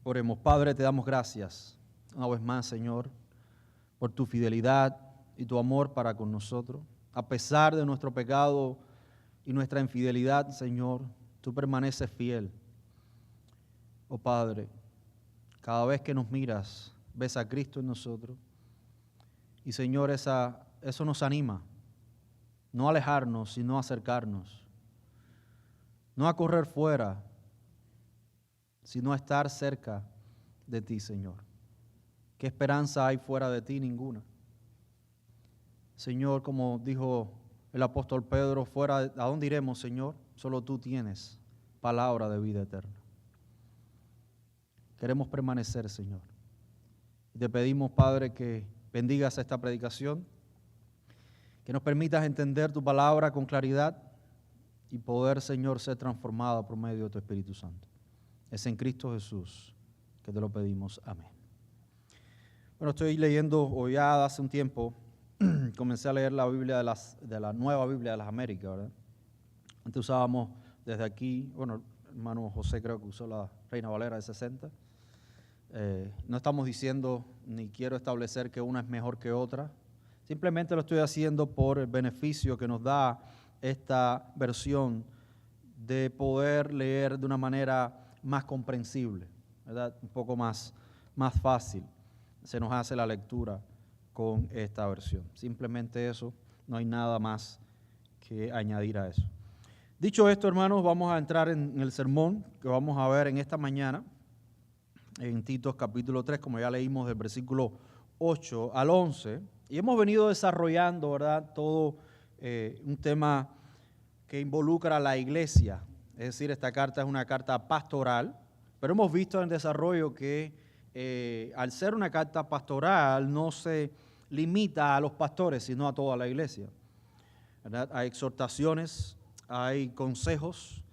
Oremos. Padre, te damos gracias una vez más, Señor, por tu fidelidad y tu amor para con nosotros. A pesar de nuestro pecado y nuestra infidelidad, Señor, tú permaneces fiel. Oh Padre, cada vez que nos miras, ves a Cristo en nosotros. Y Señor, eso nos anima, no a alejarnos, sino a acercarnos. No a correr fuera, sino a estar cerca de ti, Señor. ¿Qué esperanza hay fuera de ti? Ninguna. Señor, como dijo el apóstol Pedro, ¿a dónde iremos, Señor? Solo tú tienes palabra de vida eterna. Queremos permanecer, Señor. Y te pedimos, Padre, que bendigas esta predicación, que nos permitas entender tu palabra con claridad y poder, Señor, ser transformado por medio de tu Espíritu Santo. Es en Cristo Jesús que te lo pedimos. Amén. Bueno, estoy leyendo, o ya hace un tiempo, comencé a leer la Biblia de la Nueva Biblia de las Américas, ¿verdad? Antes usábamos desde aquí, bueno, hermano José creo que usó la Reina Valera de 60. No estamos diciendo, ni quiero establecer que una es mejor que otra. Simplemente lo estoy haciendo por el beneficio que nos da esta versión de poder leer de una manera más comprensible, ¿verdad? Un poco más fácil se nos hace la lectura con esta versión. Simplemente eso, no hay nada más que añadir a eso. Dicho esto, hermanos, vamos a entrar en el sermón que vamos a ver en esta mañana, en Tito capítulo 3, como ya leímos del versículo 8 al 11, y hemos venido desarrollando, ¿verdad?, todo un tema que involucra a la iglesia. Es decir, esta carta es una carta pastoral, pero hemos visto en el desarrollo que al ser una carta pastoral no se limita a los pastores, sino a toda la iglesia, ¿verdad? Hay exhortaciones, hay consejos,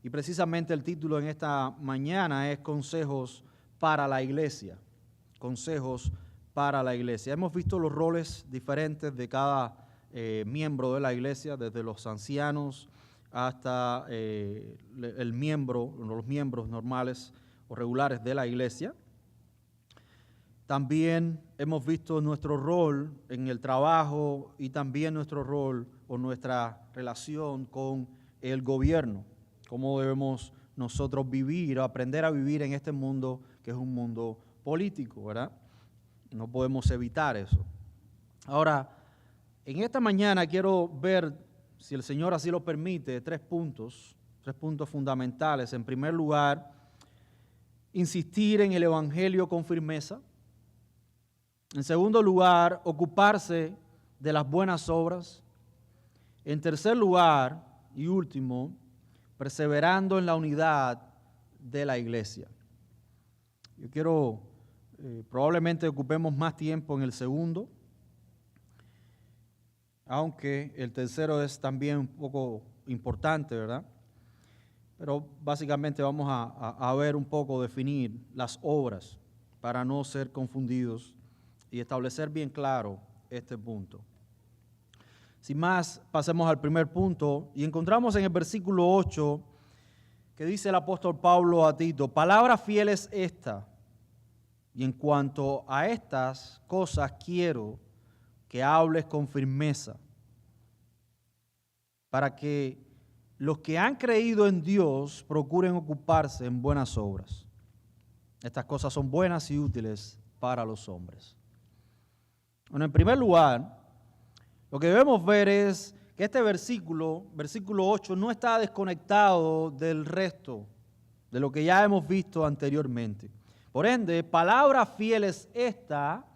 y precisamente el título en esta mañana es Consejos para la Iglesia. Consejos para la Iglesia. Hemos visto los roles diferentes de cada miembro de la iglesia, desde los ancianos hasta los miembros normales o regulares de la iglesia. También hemos visto nuestro rol en el trabajo y también nuestro rol o nuestra relación con el gobierno, cómo debemos nosotros vivir o aprender a vivir en este mundo que es un mundo político, ¿verdad? No podemos evitar eso. Ahora, en esta mañana quiero ver, si el Señor así lo permite, tres puntos fundamentales. En primer lugar, insistir en el Evangelio con firmeza. En segundo lugar, ocuparse de las buenas obras. En tercer lugar y último, perseverando en la unidad de la iglesia. Yo quiero, probablemente ocupemos más tiempo en el segundo, aunque el tercero es también un poco importante, ¿verdad? Pero básicamente vamos a ver un poco, definir las obras para no ser confundidos y establecer bien claro este punto. Sin más, pasemos al primer punto y encontramos en el versículo 8 que dice el apóstol Pablo a Tito: palabra fiel es esta, y en cuanto a estas cosas quiero que hables con firmeza, para que los que han creído en Dios procuren ocuparse en buenas obras. Estas cosas son buenas y útiles para los hombres. Bueno, en primer lugar, lo que debemos ver es que este versículo 8, no está desconectado del resto de lo que ya hemos visto anteriormente. Por ende, palabra fiel es esta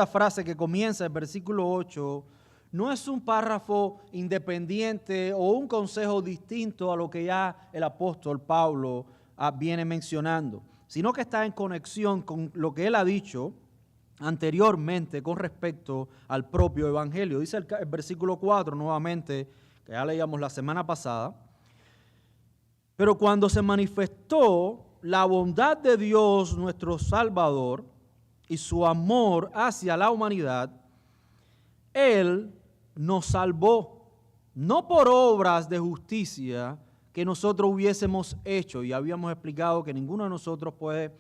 frase que comienza el versículo 8, no es un párrafo independiente o un consejo distinto a lo que ya el apóstol Pablo viene mencionando, sino que está en conexión con lo que él ha dicho anteriormente con respecto al propio evangelio. Dice el versículo 4 nuevamente, que ya leíamos la semana pasada: pero cuando se manifestó la bondad de Dios nuestro Salvador y su amor hacia la humanidad, Él nos salvó, no por obras de justicia que nosotros hubiésemos hecho, y habíamos explicado que ninguno de nosotros puede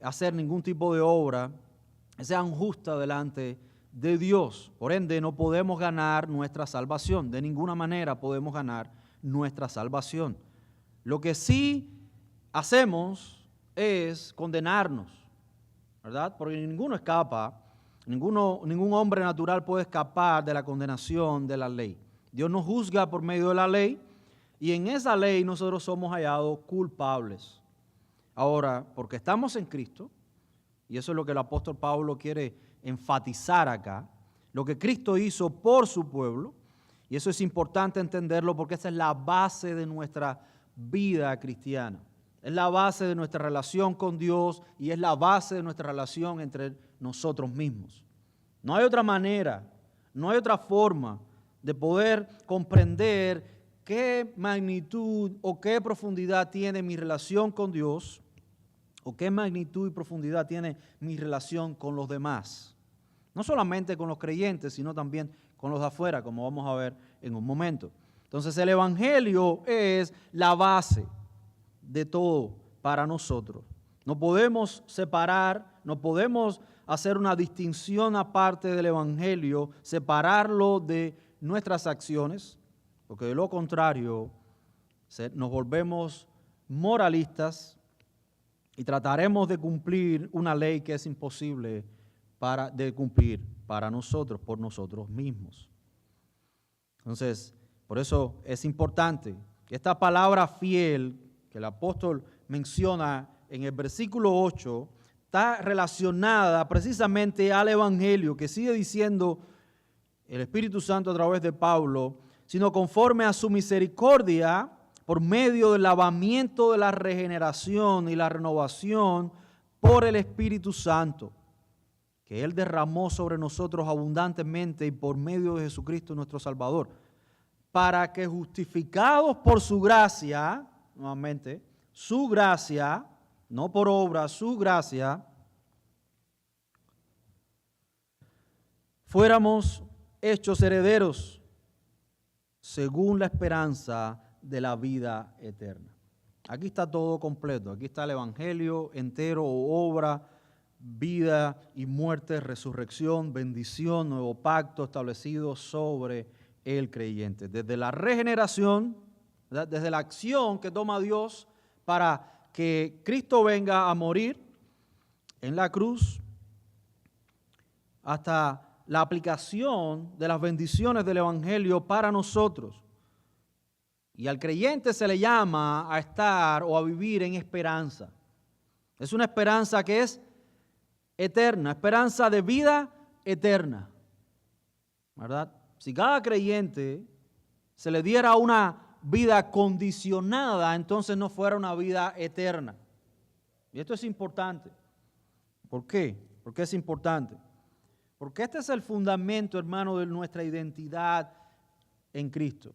hacer ningún tipo de obra sean justas delante de Dios. Por ende, no podemos ganar nuestra salvación. De ninguna manera podemos ganar nuestra salvación. Lo que sí hacemos es condenarnos, ¿verdad? Porque ninguno escapa, ningún hombre natural puede escapar de la condenación de la ley. Dios nos juzga por medio de la ley y en esa ley nosotros somos hallados culpables. Ahora, porque estamos en Cristo, y eso es lo que el apóstol Pablo quiere enfatizar acá, lo que Cristo hizo por su pueblo, y eso es importante entenderlo porque esa es la base de nuestra vida cristiana. Es la base de nuestra relación con Dios y es la base de nuestra relación entre nosotros mismos. No hay otra manera, no hay otra forma de poder comprender qué magnitud o qué profundidad tiene mi relación con Dios o qué magnitud y profundidad tiene mi relación con los demás. No solamente con los creyentes, sino también con los de afuera, como vamos a ver en un momento. Entonces el Evangelio es la base de todo para nosotros. No podemos separar, no podemos hacer una distinción aparte del Evangelio, separarlo de nuestras acciones, porque de lo contrario nos volvemos moralistas y trataremos de cumplir una ley que es imposible de cumplir para nosotros, por nosotros mismos. Entonces, por eso es importante que esta palabra fiel que el apóstol menciona en el versículo 8 está relacionada precisamente al Evangelio, que sigue diciendo el Espíritu Santo a través de Pablo, sino conforme a su misericordia, por medio del lavamiento de la regeneración y la renovación por el Espíritu Santo, que Él derramó sobre nosotros abundantemente y por medio de Jesucristo nuestro Salvador, para que justificados por su gracia, nuevamente, su gracia, no por obra, su gracia, fuéramos hechos herederos según la esperanza de la vida eterna. Aquí está todo completo, aquí está el Evangelio entero, obra, vida y muerte, resurrección, bendición, nuevo pacto establecido sobre el creyente. Desde la regeneración, ¿verdad? Desde la acción que toma Dios para que Cristo venga a morir en la cruz, hasta la aplicación de las bendiciones del Evangelio para nosotros. Y al creyente se le llama a estar o a vivir en esperanza. Es una esperanza que es eterna, esperanza de vida eterna, ¿verdad? Si cada creyente se le diera una vida condicionada, entonces no fuera una vida eterna. Y esto es importante. ¿Por qué? ¿Por qué es importante? Porque este es el fundamento, hermano, de nuestra identidad en Cristo.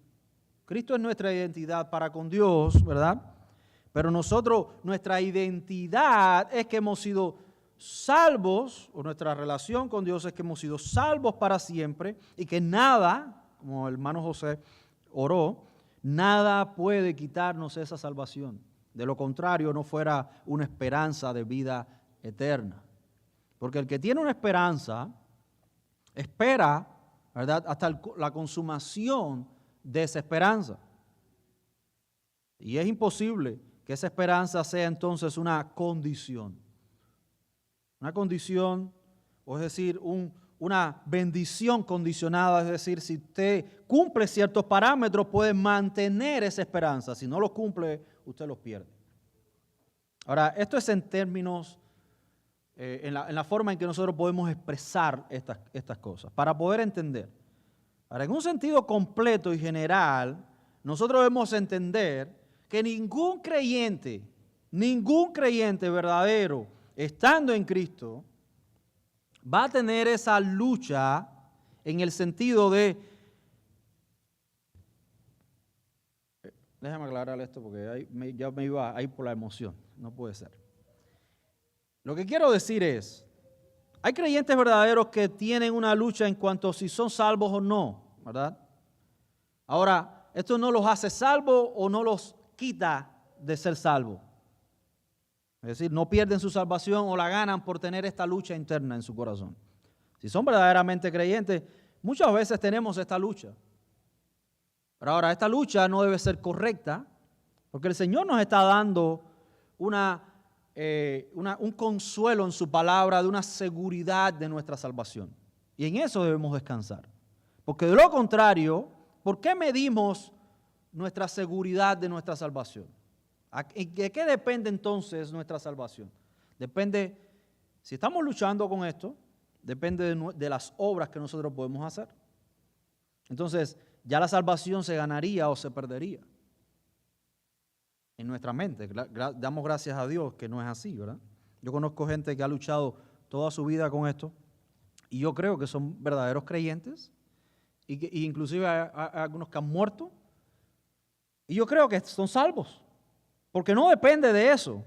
Cristo es nuestra identidad para con Dios, ¿verdad? Pero nosotros, nuestra identidad es que hemos sido salvos, o nuestra relación con Dios es que hemos sido salvos para siempre y que nada, como el hermano José oró, nada puede quitarnos esa salvación. De lo contrario, no fuera una esperanza de vida eterna. Porque el que tiene una esperanza, espera, ¿verdad?, hasta la consumación de esa esperanza. Y es imposible que esa esperanza sea entonces una condición. Una condición, o es decir, una bendición condicionada, es decir, si usted cumple ciertos parámetros puede mantener esa esperanza. Si no los cumple, usted los pierde. Ahora, esto es en términos, en la forma en que nosotros podemos expresar estas cosas, para poder entender. Ahora, en un sentido completo y general, nosotros debemos entender que ningún creyente verdadero, estando en Cristo, va a tener esa lucha en el sentido de... Déjame aclarar esto porque ya me iba a ir por la emoción. No puede ser. Lo que quiero decir es, hay creyentes verdaderos que tienen una lucha en cuanto a si son salvos o no, ¿verdad? Ahora, esto no los hace salvos o no los quita de ser salvos. Es decir, no pierden su salvación o la ganan por tener esta lucha interna en su corazón. Si son verdaderamente creyentes, muchas veces tenemos esta lucha. Pero ahora, esta lucha no debe ser correcta, porque el Señor nos está dando un consuelo en su palabra de una seguridad de nuestra salvación. Y en eso debemos descansar. Porque de lo contrario, ¿por qué medimos nuestra seguridad de nuestra salvación? ¿De qué depende entonces nuestra salvación? Depende, si estamos luchando con esto, depende de las obras que nosotros podemos hacer. Entonces, ya la salvación se ganaría o se perdería. En nuestra mente, damos gracias a Dios que no es así, ¿verdad? Yo conozco gente que ha luchado toda su vida con esto y yo creo que son verdaderos creyentes y inclusive hay algunos que han muerto y yo creo que son salvos, porque no depende de eso,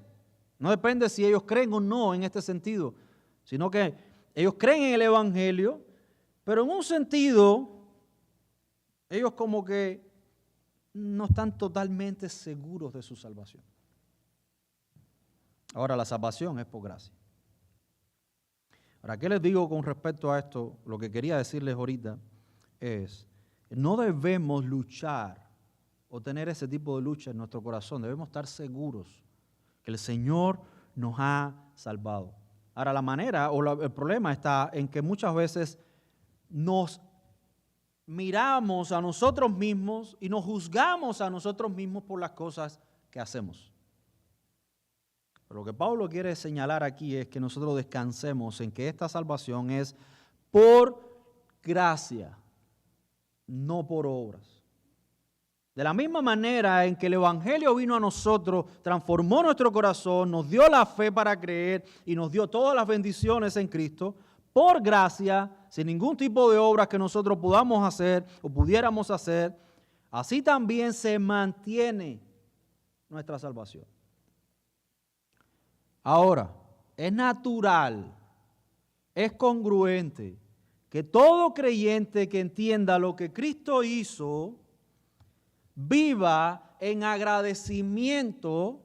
no depende si ellos creen o no en este sentido, sino que ellos creen en el Evangelio, pero en un sentido ellos como que no están totalmente seguros de su salvación. Ahora, la salvación es por gracia. Ahora, ¿qué les digo con respecto a esto? Lo que quería decirles ahorita es, no debemos luchar o tener ese tipo de lucha en nuestro corazón. Debemos estar seguros que el Señor nos ha salvado. Ahora, la manera o el problema está en que muchas veces nos miramos a nosotros mismos y nos juzgamos a nosotros mismos por las cosas que hacemos. Pero lo que Pablo quiere señalar aquí es que nosotros descansemos en que esta salvación es por gracia, no por obras. De la misma manera en que el Evangelio vino a nosotros, transformó nuestro corazón, nos dio la fe para creer y nos dio todas las bendiciones en Cristo, por gracia, sin ningún tipo de obras que nosotros podamos hacer o pudiéramos hacer, así también se mantiene nuestra salvación. Ahora, es natural, es congruente que todo creyente que entienda lo que Cristo hizo, viva en agradecimiento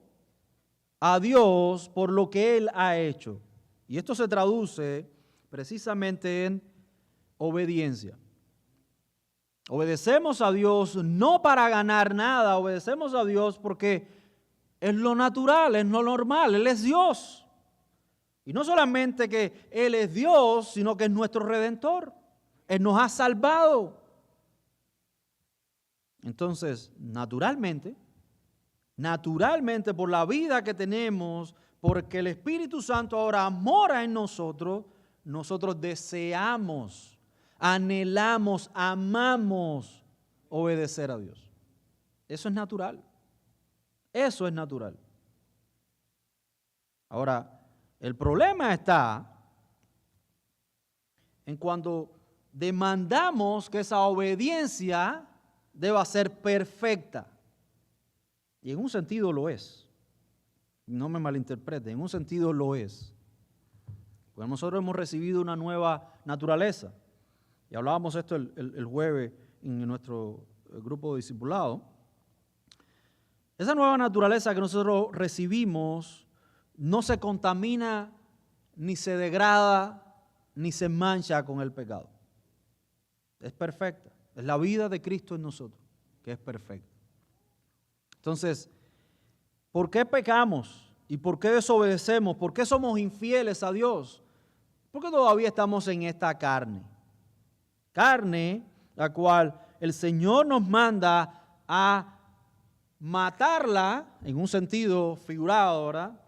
a Dios por lo que Él ha hecho. Y esto se traduce precisamente en obediencia. Obedecemos a Dios no para ganar nada, obedecemos a Dios porque es lo natural, es lo normal, Él es Dios. Y no solamente que Él es Dios, sino que es nuestro Redentor. Él nos ha salvado. Entonces, naturalmente por la vida que tenemos, porque el Espíritu Santo ahora mora en nosotros, nosotros deseamos, anhelamos, amamos obedecer a Dios. Eso es natural. Eso es natural. Ahora, el problema está en cuando demandamos que esa obediencia deba ser perfecta. Y en un sentido lo es. No me malinterpreten, en un sentido lo es. Pues nosotros hemos recibido una nueva naturaleza. Y hablábamos esto el jueves en nuestro grupo de discipulado. Esa nueva naturaleza que nosotros recibimos no se contamina, ni se degrada, ni se mancha con el pecado. Es perfecta. Es la vida de Cristo en nosotros, que es perfecta. Entonces, ¿por qué pecamos? ¿Y por qué desobedecemos? ¿Por qué somos infieles a Dios? Porque todavía estamos en esta carne. Carne, la cual el Señor nos manda a matarla, en un sentido figurado, ¿verdad?,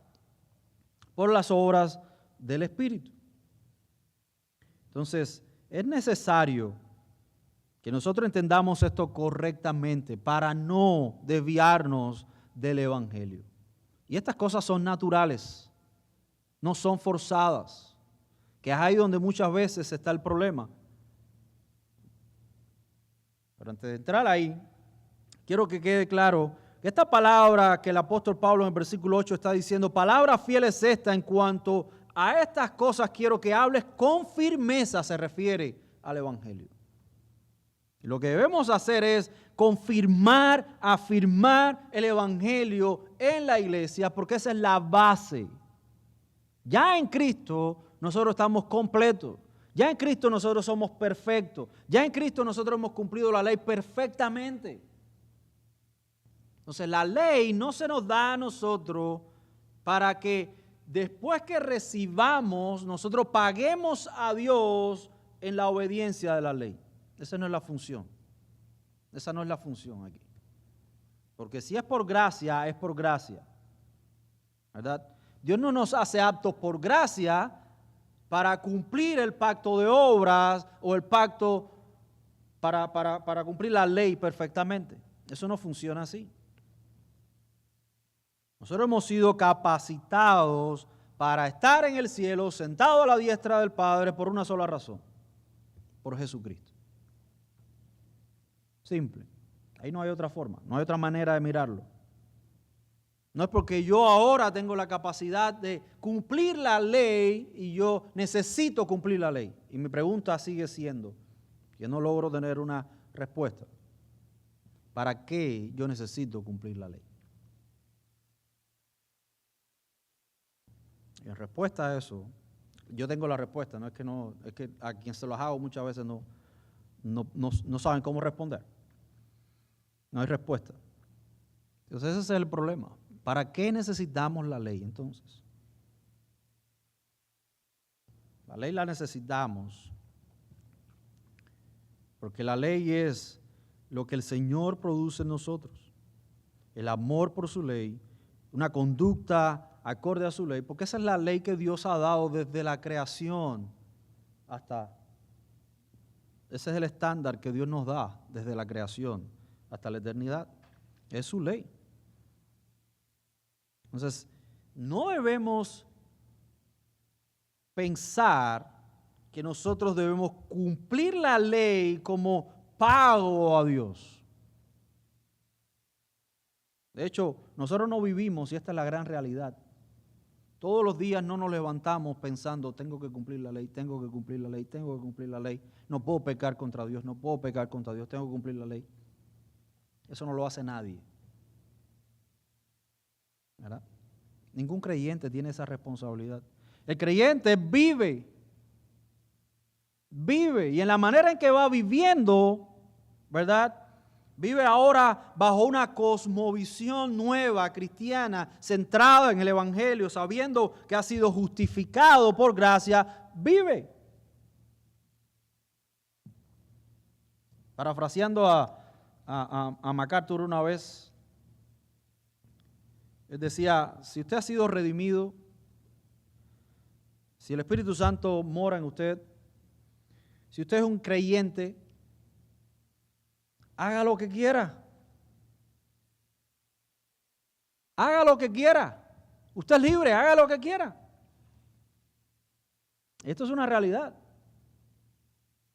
por las obras del Espíritu. Entonces, es necesario que nosotros entendamos esto correctamente para no desviarnos del Evangelio. Y estas cosas son naturales, no son forzadas, que es ahí donde muchas veces está el problema. Pero antes de entrar ahí, quiero que quede claro que esta palabra que el apóstol Pablo en el versículo 8 está diciendo, palabra fiel es esta en cuanto a estas cosas quiero que hables con firmeza, se refiere al Evangelio. Y lo que debemos hacer es confirmar, afirmar el Evangelio en la iglesia, porque esa es la base. Ya en Cristo nosotros estamos completos. Ya en Cristo nosotros somos perfectos. Ya en Cristo nosotros hemos cumplido la ley perfectamente. Entonces la ley no se nos da a nosotros para que después que recibamos nosotros paguemos a Dios en la obediencia de la ley. Esa no es la función. Esa no es la función aquí. Porque si es por gracia, es por gracia. ¿Verdad? Dios no nos hace aptos por gracia para cumplir el pacto de obras o el pacto para cumplir la ley perfectamente. Eso no funciona así. Nosotros hemos sido capacitados para estar en el cielo, sentados a la diestra del Padre, por una sola razón: por Jesucristo. Simple. Ahí no hay otra forma, no hay otra manera de mirarlo. No es porque yo ahora tengo la capacidad de cumplir la ley y yo necesito cumplir la ley. Y mi pregunta sigue siendo, que no logro tener una respuesta: ¿para qué yo necesito cumplir la ley? Y en respuesta a eso, yo tengo la respuesta, es que a quien se los hago muchas veces no saben cómo responder. No hay respuesta. Entonces ese es el problema. ¿Para qué necesitamos la ley entonces? La ley la necesitamos porque la ley es lo que el Señor produce en nosotros. El amor por su ley, una conducta acorde a su ley, porque esa es la ley que Dios ha dado desde la creación hasta... Ese es el estándar que Dios nos da desde la creación hasta la eternidad. Es su ley. Entonces, no debemos pensar que nosotros debemos cumplir la ley como pago a Dios. De hecho, nosotros no vivimos, y esta es la gran realidad. Todos los días no nos levantamos pensando: tengo que cumplir la ley, tengo que cumplir la ley, tengo que cumplir la ley. No puedo pecar contra Dios, no puedo pecar contra Dios, tengo que cumplir la ley. Eso no lo hace nadie. ¿Verdad? Ningún creyente tiene esa responsabilidad. El creyente vive, y en la manera en que va viviendo, ¿verdad? Vive ahora bajo una cosmovisión nueva, cristiana, centrada en el Evangelio, sabiendo que ha sido justificado por gracia, vive. Parafraseando a MacArthur una vez, él decía: si usted ha sido redimido, si el Espíritu Santo mora en usted, si usted es un creyente, haga lo que quiera. Haga lo que quiera. Usted es libre, haga lo que quiera. Esto es una realidad.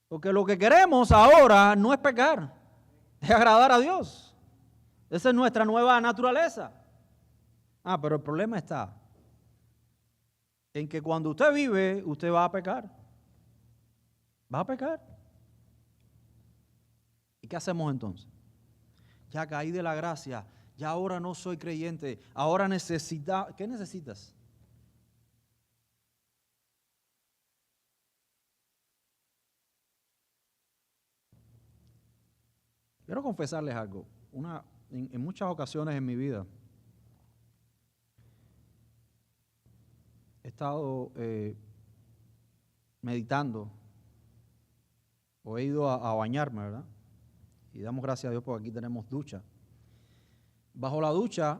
Porque lo que queremos ahora no es pecar, es agradar a Dios. Esa es nuestra nueva naturaleza. Pero el problema está en que cuando usted vive, usted va a pecar. Va a pecar. ¿Y qué hacemos entonces? Ya caí de la gracia, ya ahora no soy creyente, ahora necesita. ¿Qué necesitas? Quiero confesarles algo. En muchas ocasiones en mi vida he estado meditando, o he ido a bañarme, ¿verdad? Y damos gracias a Dios porque aquí tenemos ducha. Bajo la ducha,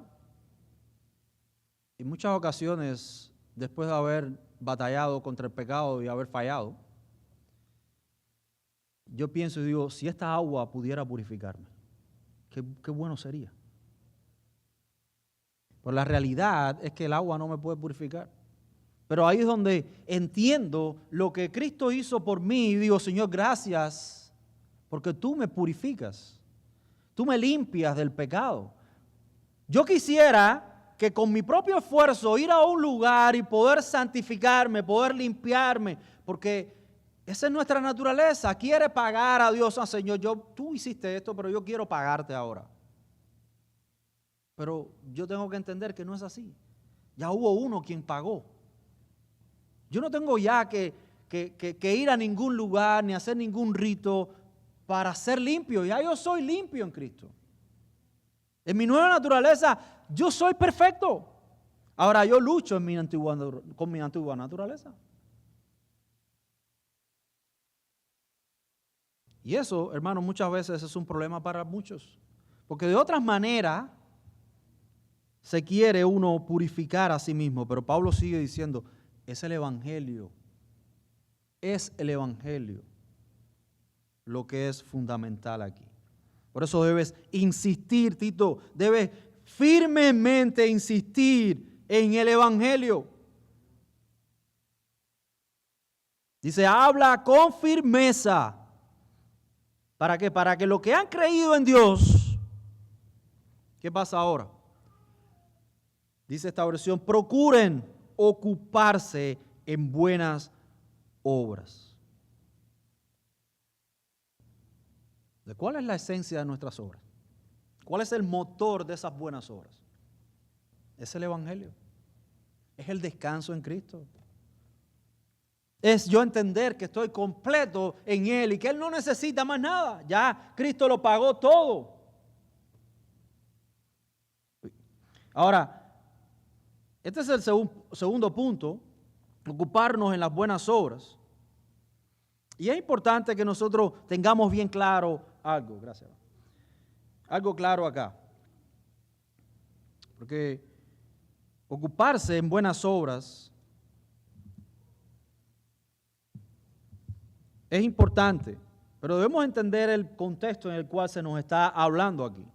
en muchas ocasiones, después de haber batallado contra el pecado y haber fallado, yo pienso y digo: si esta agua pudiera purificarme, qué bueno sería. Pero la realidad es que el agua no me puede purificar. Pero ahí es donde entiendo lo que Cristo hizo por mí y digo: Señor, gracias, porque tú me purificas, tú me limpias del pecado. Yo quisiera que con mi propio esfuerzo ir a un lugar y poder santificarme, poder limpiarme, porque Esa es nuestra naturaleza. Quiere pagar a Dios. Señor, tú hiciste esto, pero yo quiero pagarte ahora. Pero yo tengo que entender que no es así. Ya hubo uno quien pagó. Yo no tengo ya que ir a ningún lugar ni hacer ningún rito para ser limpio. Ya yo soy limpio en Cristo. En mi nueva naturaleza, yo soy perfecto. Ahora yo lucho con mi antigua naturaleza. Y eso, hermanos, muchas veces es un problema para muchos. Porque de otras maneras se quiere uno purificar a sí mismo. Pero Pablo sigue diciendo, es el Evangelio. Es el Evangelio lo que es fundamental aquí. Por eso debes insistir, Tito, debes firmemente insistir en el Evangelio. Dice, habla con firmeza. ¿Para qué? Para que los que han creído en Dios, ¿qué pasa ahora? Dice esta versión, procuren ocuparse en buenas obras. ¿De cuál es la esencia de nuestras obras? ¿Cuál es el motor de esas buenas obras? Es el Evangelio. Es el descanso en Cristo. Es yo entender que estoy completo en Él y que Él no necesita más nada. Ya Cristo lo pagó todo. Ahora, este es el segundo punto, ocuparnos en las buenas obras. Y es importante que nosotros tengamos bien claro algo, gracias. Algo claro acá. Porque ocuparse en buenas obras es importante, pero debemos entender el contexto en el cual se nos está hablando aquí.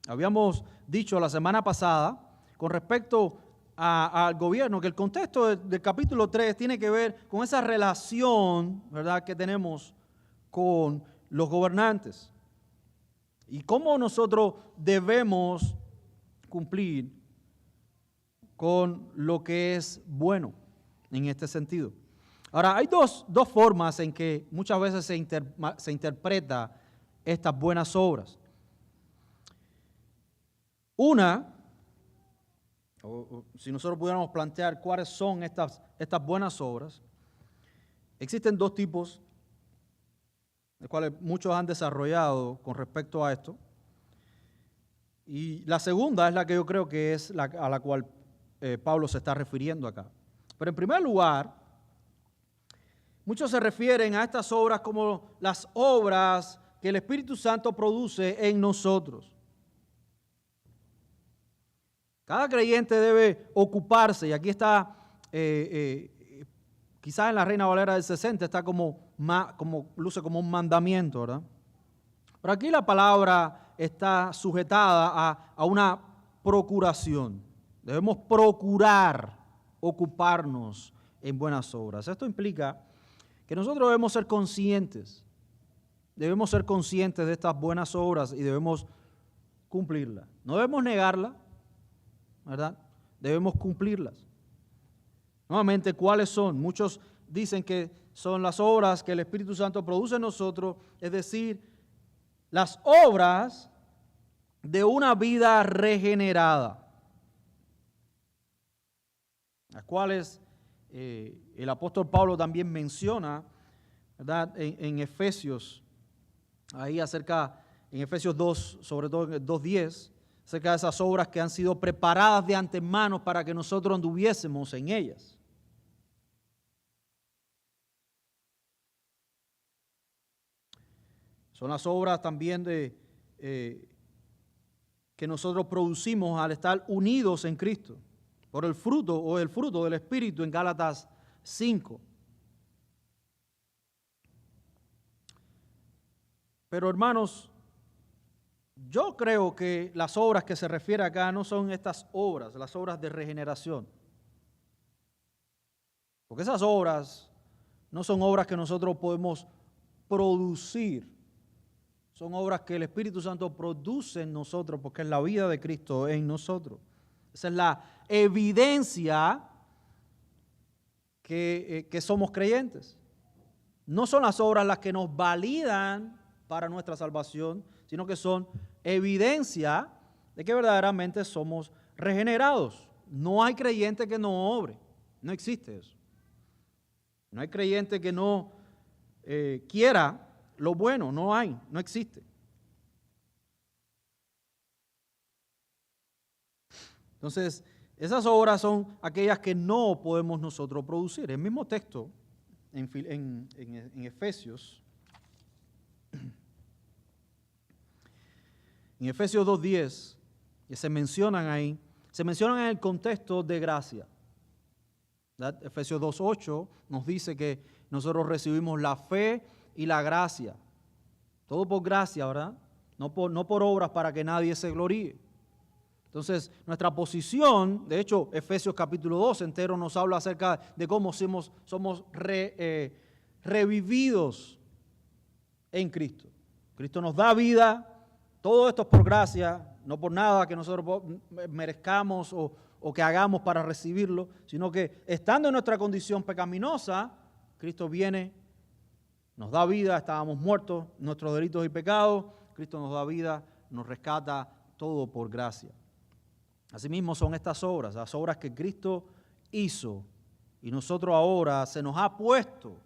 Habíamos dicho la semana pasada, con respecto al gobierno, que el contexto del capítulo 3 tiene que ver con esa relación, ¿verdad?, que tenemos con los gobernantes y cómo nosotros debemos cumplir con lo que es bueno en este sentido. Ahora, hay dos formas en que muchas veces se interpreta estas buenas obras. Una, o si nosotros pudiéramos plantear cuáles son estas buenas obras, existen dos tipos, de cuales muchos han desarrollado con respecto a esto. Y la segunda es la que yo creo que es a la cual Pablo se está refiriendo acá. Pero en primer lugar, muchos se refieren a estas obras como las obras que el Espíritu Santo produce en nosotros. Cada creyente debe ocuparse, y aquí está, quizás en la Reina Valera del 60 está luce como un mandamiento, ¿verdad? Pero aquí la palabra está sujetada a una procuración. Debemos procurar ocuparnos en buenas obras. Esto implica que nosotros debemos ser conscientes de estas buenas obras y debemos cumplirlas. No debemos negarlas, ¿verdad? Debemos cumplirlas. Nuevamente, ¿cuáles son? Muchos dicen que son las obras que el Espíritu Santo produce en nosotros, es decir, las obras de una vida regenerada, las cuales el apóstol Pablo también menciona, ¿verdad?, en Efesios, ahí en Efesios 2, sobre todo en el 2:10, acerca de esas obras que han sido preparadas de antemano para que nosotros anduviésemos en ellas. Son las obras también que nosotros producimos al estar unidos en Cristo, por el fruto del Espíritu en Gálatas 5. Pero hermanos, yo creo que las obras que se refiere acá no son estas obras, las obras de regeneración. Porque esas obras no son obras que nosotros podemos producir. Son obras que el Espíritu Santo produce en nosotros porque es la vida de Cristo en nosotros. Esa es la evidencia que somos creyentes. no son las obras las que nos validan para nuestra salvación, sino que son evidencia de que verdaderamente somos regenerados. No hay creyente que no obre, no existe eso. No hay creyente que no quiera lo bueno, no hay, no existe. Entonces, esas obras son aquellas que no podemos nosotros producir. El mismo texto en Efesios, en Efesios 2:10, que se mencionan ahí, se mencionan en el contexto de gracia. ¿Verdad? Efesios 2:8 nos dice que nosotros recibimos la fe y la gracia. Todo por gracia, ¿verdad? No por obras para que nadie se gloríe. Entonces, nuestra posición, de hecho, Efesios capítulo 2 entero nos habla acerca de cómo somos revividos en Cristo. Cristo nos da vida, todo esto es por gracia, no por nada que nosotros merezcamos o que hagamos para recibirlo, sino que estando en nuestra condición pecaminosa, Cristo viene, nos da vida, estábamos muertos, nuestros delitos y pecados, Cristo nos da vida, nos rescata, todo por gracia. Asimismo son estas obras, las obras que Cristo hizo y nosotros ahora se nos ha puesto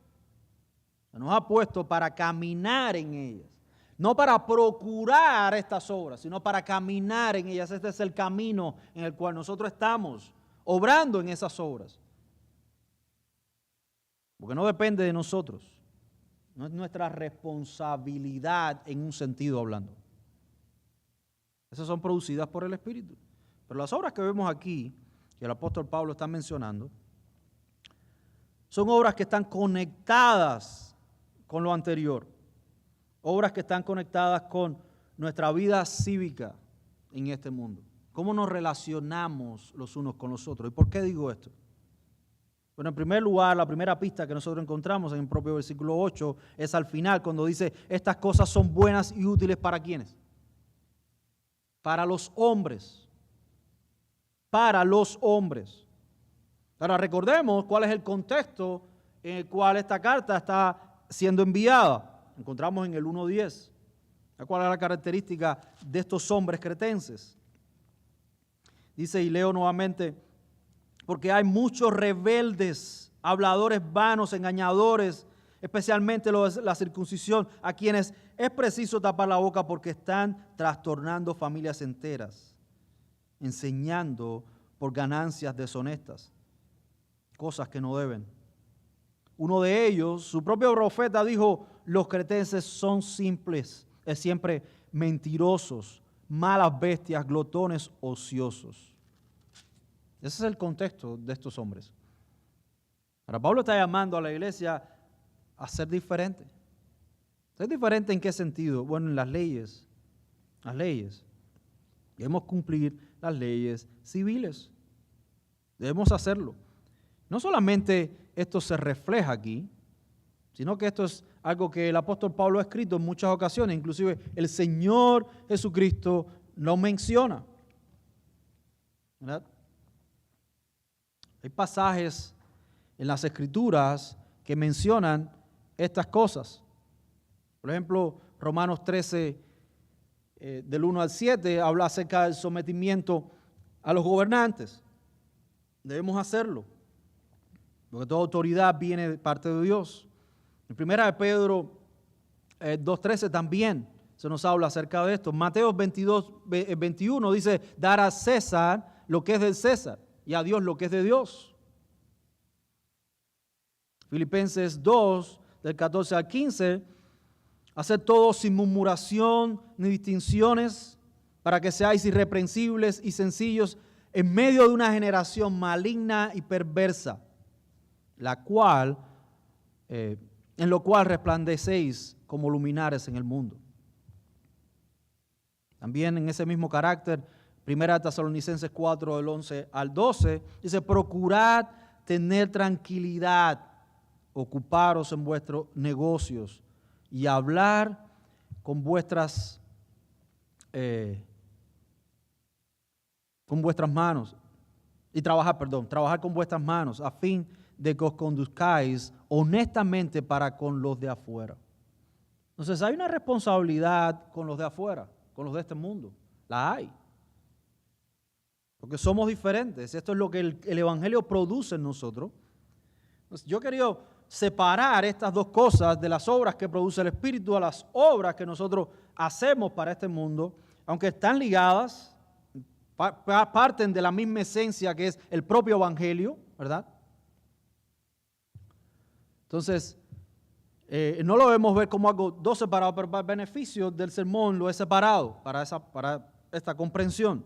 para caminar en ellas. No para procurar estas obras, sino para caminar en ellas. Este es el camino en el cual nosotros estamos obrando en esas obras. Porque no depende de nosotros, no es nuestra responsabilidad en un sentido hablando. Esas son producidas por el Espíritu. Pero las obras que vemos aquí, que el apóstol Pablo está mencionando, son obras que están conectadas con lo anterior. Obras que están conectadas con nuestra vida cívica en este mundo. ¿Cómo nos relacionamos los unos con los otros? ¿Y por qué digo esto? Bueno, en primer lugar, la primera pista que nosotros encontramos en el propio versículo 8 es al final, cuando dice, estas cosas son buenas y útiles ¿para quiénes? Para los hombres. Para los hombres. Ahora recordemos cuál es el contexto en el cual esta carta está siendo enviada. Encontramos en el 1:10. ¿Cuál es la característica de estos hombres cretenses? Dice, y leo nuevamente, porque hay muchos rebeldes, habladores vanos, engañadores, especialmente los de la circuncisión, a quienes es preciso tapar la boca porque están trastornando familias enteras, enseñando por ganancias deshonestas, cosas que no deben. Uno de ellos, su propio profeta, dijo, los cretenses son simples, es siempre mentirosos, malas bestias, glotones, ociosos. Ese es el contexto de estos hombres. Ahora Pablo está llamando a la iglesia a ser diferente. ¿Ser diferente en qué sentido? Bueno, en las leyes. Las leyes. Debemos cumplir las leyes civiles. Debemos hacerlo. No solamente esto se refleja aquí, sino que esto es algo que el apóstol Pablo ha escrito en muchas ocasiones. Inclusive el Señor Jesucristo lo menciona. ¿Verdad? Hay pasajes en las Escrituras que mencionan estas cosas. Por ejemplo, Romanos 13, del 1 al 7, habla acerca del sometimiento a los gobernantes. Debemos hacerlo, porque toda autoridad viene de parte de Dios. En 1 Pedro 2:13 también se nos habla acerca de esto. Mateo 22:21 dice, dar a César lo que es del César y a Dios lo que es de Dios. Filipenses 2, del 14 al 15, hacer todo sin murmuración ni distinciones, para que seáis irreprensibles y sencillos en medio de una generación maligna y perversa, en lo cual resplandecéis como luminares en el mundo. También en ese mismo carácter, 1 Tesalonicenses 4, del 11 al 12, dice, procurad tener tranquilidad, ocuparos en vuestros negocios y hablar con vuestras manos, trabajar con vuestras manos, a fin de que os conduzcáis honestamente para con los de afuera. Entonces hay una responsabilidad con los de afuera, con los de este mundo. La hay. Porque somos diferentes. Esto es lo que el Evangelio produce en nosotros. Entonces, yo he querido separar estas dos cosas de las obras que produce el Espíritu a las obras que nosotros hacemos para este mundo, aunque están ligadas, parten de la misma esencia que es el propio Evangelio, ¿verdad? Entonces, no lo debemos ver como algo dos separados, pero para el beneficio del sermón lo he separado para esta comprensión.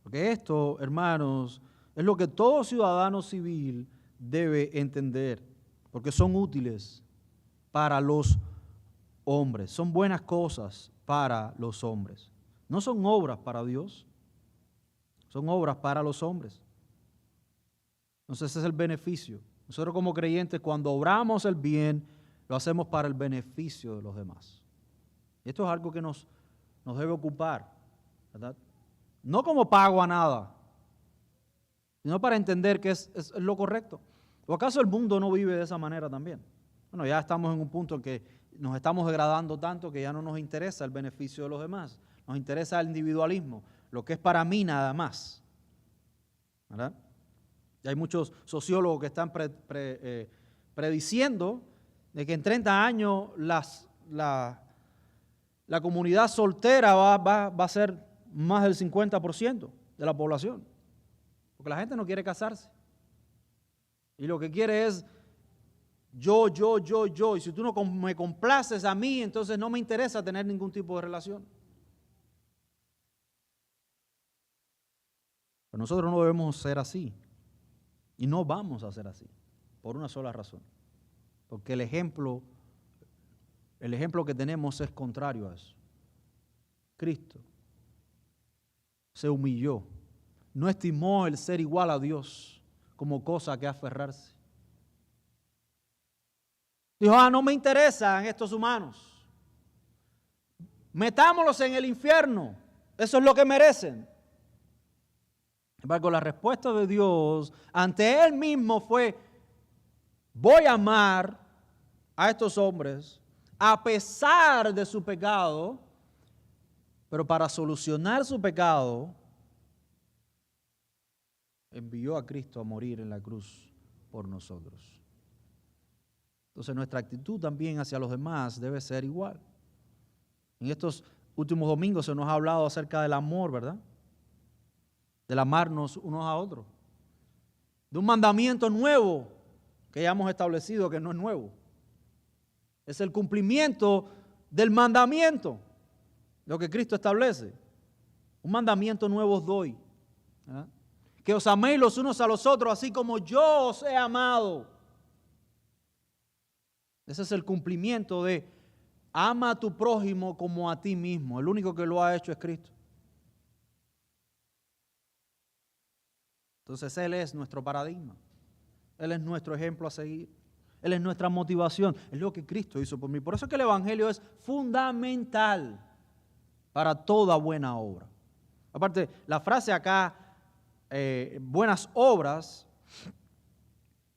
Porque esto, hermanos, es lo que todo ciudadano civil debe entender, porque son útiles para los hombres, son buenas cosas para los hombres. No son obras para Dios, son obras para los hombres. Entonces ese es el beneficio. Nosotros como creyentes, cuando obramos el bien, lo hacemos para el beneficio de los demás. Y esto es algo que nos debe ocupar, ¿verdad? No como pago a nada, sino para entender que es lo correcto. ¿O acaso el mundo no vive de esa manera también? Bueno, ya estamos en un punto en que nos estamos degradando tanto que ya no nos interesa el beneficio de los demás. Nos interesa el individualismo, lo que es para mí nada más, ¿verdad? Y hay muchos sociólogos que están prediciendo de que en 30 años la comunidad soltera va a ser más del 50% de la población. Porque la gente no quiere casarse. Y lo que quiere es yo. Y si tú no me complaces a mí, entonces no me interesa tener ningún tipo de relación. Pero nosotros no debemos ser así. Y no vamos a ser así. Por una sola razón. Porque el ejemplo que tenemos es contrario a eso. Cristo se humilló. No estimó el ser igual a Dios como cosa que aferrarse. Dijo, no me interesan estos humanos. Metámoslos en el infierno. Eso es lo que merecen. Sin embargo, la respuesta de Dios ante Él mismo fue, voy a amar a estos hombres a pesar de su pecado, pero para solucionar su pecado, envió a Cristo a morir en la cruz por nosotros. Entonces nuestra actitud también hacia los demás debe ser igual. En estos últimos domingos se nos ha hablado acerca del amor, ¿verdad? Del amarnos unos a otros. De un mandamiento nuevo que ya hemos establecido que no es nuevo. Es el cumplimiento del mandamiento, lo que Cristo establece. Un mandamiento nuevo os doy, ¿verdad? Que os améis los unos a los otros, así como yo os he amado. Ese es el cumplimiento de ama a tu prójimo como a ti mismo. El único que lo ha hecho es Cristo. Entonces Él es nuestro paradigma. Él es nuestro ejemplo a seguir. Él es nuestra motivación. Es lo que Cristo hizo por mí. Por eso es que el Evangelio es fundamental para toda buena obra. Aparte, la frase acá, buenas obras,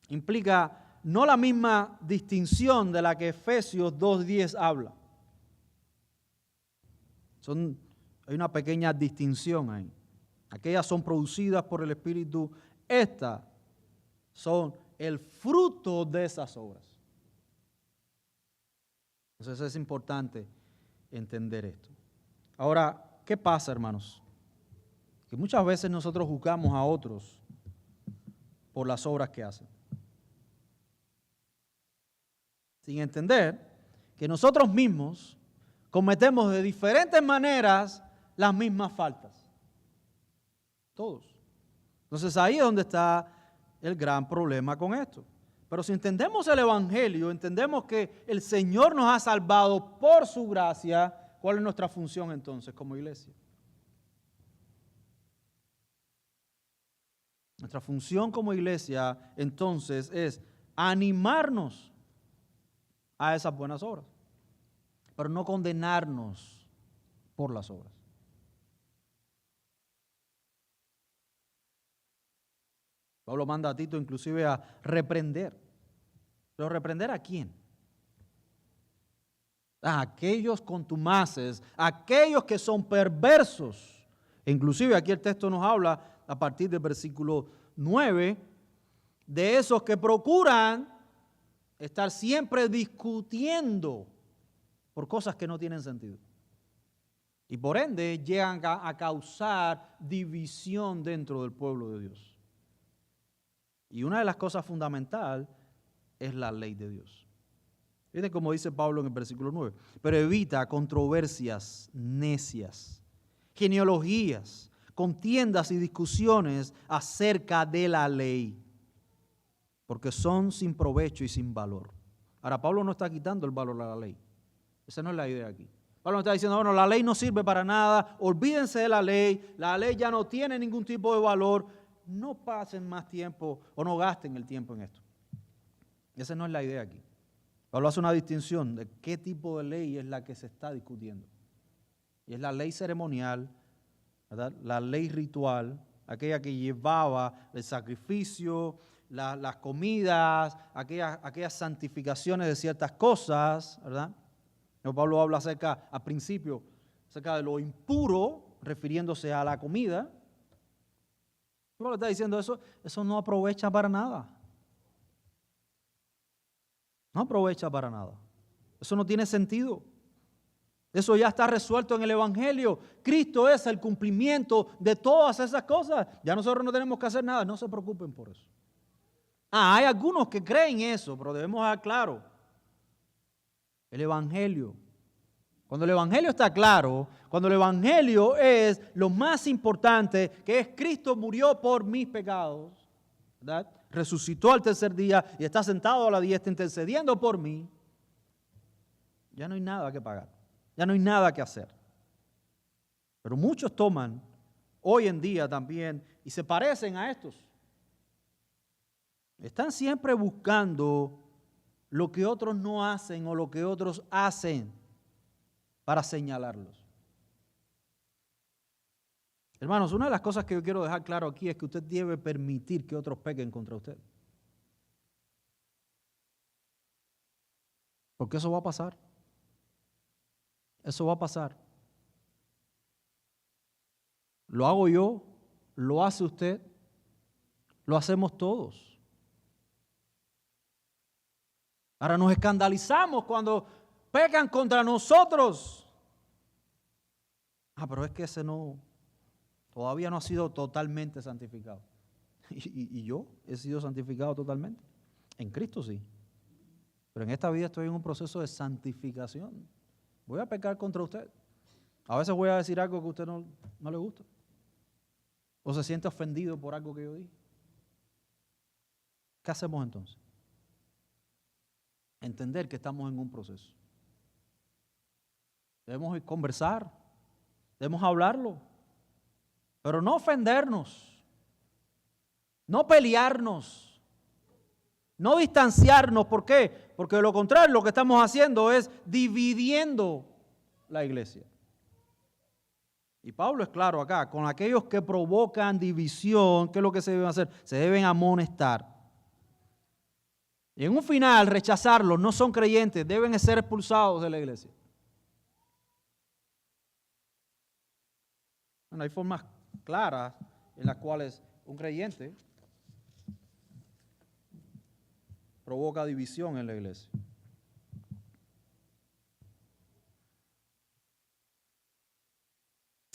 implica no la misma distinción de la que Efesios 2:10 habla. Hay una pequeña distinción ahí. Aquellas son producidas por el Espíritu, estas son el fruto de esas obras. Entonces es importante entender esto. Ahora, ¿qué pasa, hermanos? Que muchas veces nosotros juzgamos a otros por las obras que hacen, sin entender que nosotros mismos cometemos de diferentes maneras las mismas faltas. Todos. Entonces ahí es donde está el gran problema con esto. Pero si entendemos el Evangelio, entendemos que el Señor nos ha salvado por su gracia, ¿cuál es nuestra función entonces como iglesia? Nuestra función como iglesia entonces es animarnos a esas buenas obras, pero no condenarnos por las obras. Pablo manda a Tito inclusive a reprender. ¿Pero reprender a quién? A aquellos contumaces, a aquellos que son perversos. E inclusive aquí el texto nos habla a partir del versículo 9 de esos que procuran estar siempre discutiendo por cosas que no tienen sentido. Y por ende llegan a causar división dentro del pueblo de Dios. Y una de las cosas fundamentales es la ley de Dios. Fíjense como dice Pablo en el versículo 9. Pero evita controversias necias, genealogías, contiendas y discusiones acerca de la ley, porque son sin provecho y sin valor. Ahora, Pablo no está quitando el valor a la ley. Esa no es la idea aquí. Pablo no está diciendo, bueno, la ley no sirve para nada, olvídense de la ley ya no tiene ningún tipo de valor, no pasen más tiempo o no gasten el tiempo en esto. Esa no es la idea aquí. Pablo hace una distinción de qué tipo de ley es la que se está discutiendo. Y es la ley ceremonial, ¿verdad? La ley ritual, aquella que llevaba el sacrificio, las comidas, aquellas santificaciones de ciertas cosas, ¿verdad? Pablo habla al principio, acerca de lo impuro, refiriéndose a la comida. Pablo está diciendo eso no aprovecha para nada. No aprovecha para nada. Eso no tiene sentido. Eso ya está resuelto en el Evangelio. Cristo es el cumplimiento de todas esas cosas. Ya nosotros no tenemos que hacer nada. No se preocupen por eso. Hay algunos que creen eso, pero debemos dejar claro. El Evangelio. Cuando el Evangelio está claro, cuando el Evangelio es lo más importante, que es Cristo murió por mis pecados, ¿verdad? Resucitó al tercer día y está sentado a la diestra intercediendo por mí, ya no hay nada que pagar, ya no hay nada que hacer. Pero muchos toman hoy en día también y se parecen a estos. Están siempre buscando lo que otros no hacen o lo que otros hacen para señalarlos. Hermanos, una de las cosas que yo quiero dejar claro aquí es que usted debe permitir que otros pequen contra usted. Porque eso va a pasar. Eso va a pasar. Lo hago yo, lo hace usted, lo hacemos todos. Ahora nos escandalizamos cuando pecan contra nosotros. Pero es que ese todavía no ha sido totalmente santificado. Y yo he sido santificado totalmente. En Cristo sí. Pero en esta vida estoy en un proceso de santificación. Voy a pecar contra usted. A veces voy a decir algo que a usted no le gusta. O se siente ofendido por algo que yo dije. ¿Qué hacemos entonces? Entender que estamos en un proceso. Debemos conversar, debemos hablarlo, pero no ofendernos, no pelearnos, no distanciarnos. ¿Por qué? Porque de lo contrario lo que estamos haciendo es dividiendo la iglesia. Y Pablo es claro acá, con aquellos que provocan división, ¿qué es lo que se debe hacer? Se deben amonestar. Y en un final, rechazarlos, no son creyentes, deben ser expulsados de la iglesia. Bueno, hay formas claras en las cuales un creyente provoca división en la iglesia.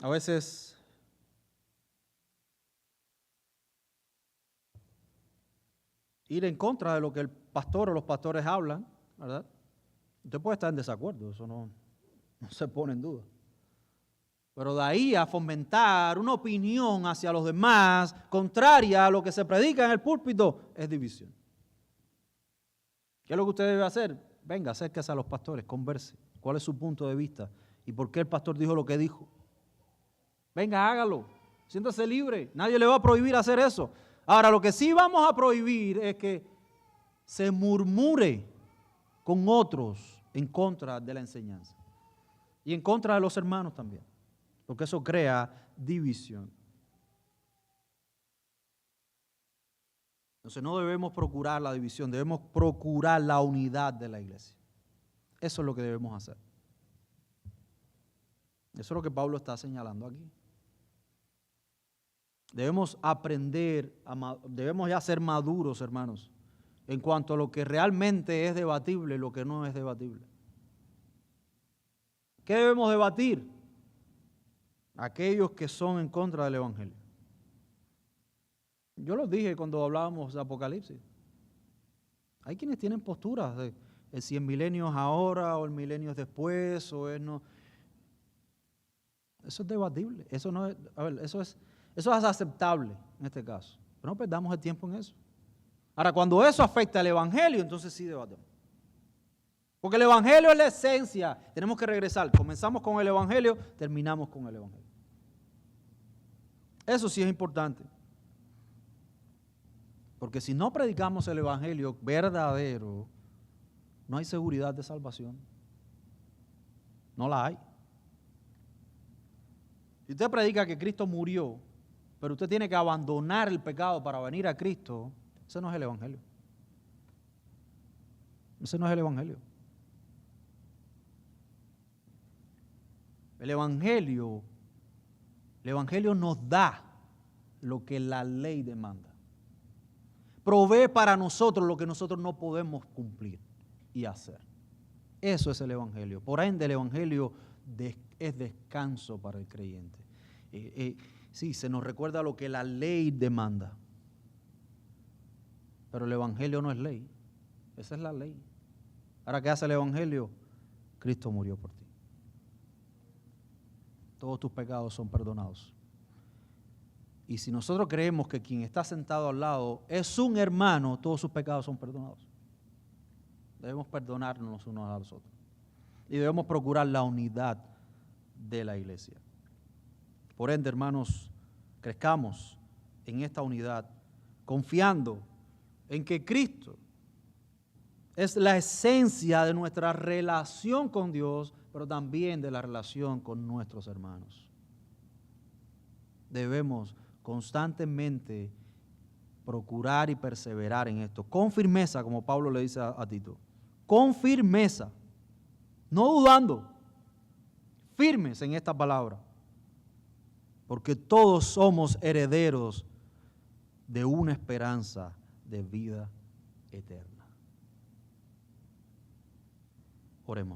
A veces ir en contra de lo que el pastor o los pastores hablan, ¿verdad? Usted puede estar en desacuerdo, eso no se pone en duda. Pero de ahí a fomentar una opinión hacia los demás, contraria a lo que se predica en el púlpito, es división. ¿Qué es lo que usted debe hacer? Venga, acérquese a los pastores, converse. ¿Cuál es su punto de vista? ¿Y por qué el pastor dijo lo que dijo? Venga, hágalo. Siéntase libre. Nadie le va a prohibir hacer eso. Ahora, lo que sí vamos a prohibir es que se murmure con otros en contra de la enseñanza. Y en contra de los hermanos también. Porque eso crea división. Entonces no debemos procurar la división, debemos procurar la unidad de la iglesia. Eso es lo que debemos hacer. Eso es lo que Pablo está señalando aquí. Debemos aprender, debemos ya ser maduros, hermanos, en cuanto a lo que realmente es debatible y lo que no es debatible. ¿Qué debemos debatir? Aquellos que son en contra del Evangelio. Yo lo dije cuando hablábamos de Apocalipsis. Hay quienes tienen posturas de si el milenio es ahora o el milenio es después o es no. Eso es debatible. Eso no es, a ver, eso es aceptable en este caso. Pero no perdamos el tiempo en eso. Ahora, cuando eso afecta al Evangelio, entonces sí debatemos. Porque el Evangelio es la esencia. Tenemos que regresar. Comenzamos con el Evangelio, terminamos con el Evangelio. Eso sí es importante. Porque si no predicamos el Evangelio verdadero, no hay seguridad de salvación. No la hay. Si usted predica que Cristo murió, pero usted tiene que abandonar el pecado para venir a Cristo, ese no es el Evangelio. Ese no es el Evangelio. El Evangelio nos da lo que la ley demanda. Provee para nosotros lo que nosotros no podemos cumplir y hacer. Eso es el Evangelio. Por ende, el Evangelio es descanso para el creyente. Sí, se nos recuerda lo que la ley demanda. Pero el Evangelio no es ley. Esa es la ley. Ahora, ¿qué hace el Evangelio? Cristo murió por ti. Todos tus pecados son perdonados. Y si nosotros creemos que quien está sentado al lado es un hermano, todos sus pecados son perdonados. Debemos perdonarnos los unos a los otros. Y debemos procurar la unidad de la iglesia. Por ende, hermanos, crezcamos en esta unidad, confiando en que Cristo es la esencia de nuestra relación con Dios, pero también de la relación con nuestros hermanos. Debemos constantemente procurar y perseverar en esto, con firmeza, como Pablo le dice a Tito, con firmeza, no dudando, firmes en esta palabra, porque todos somos herederos de una esperanza de vida eterna. Oremos.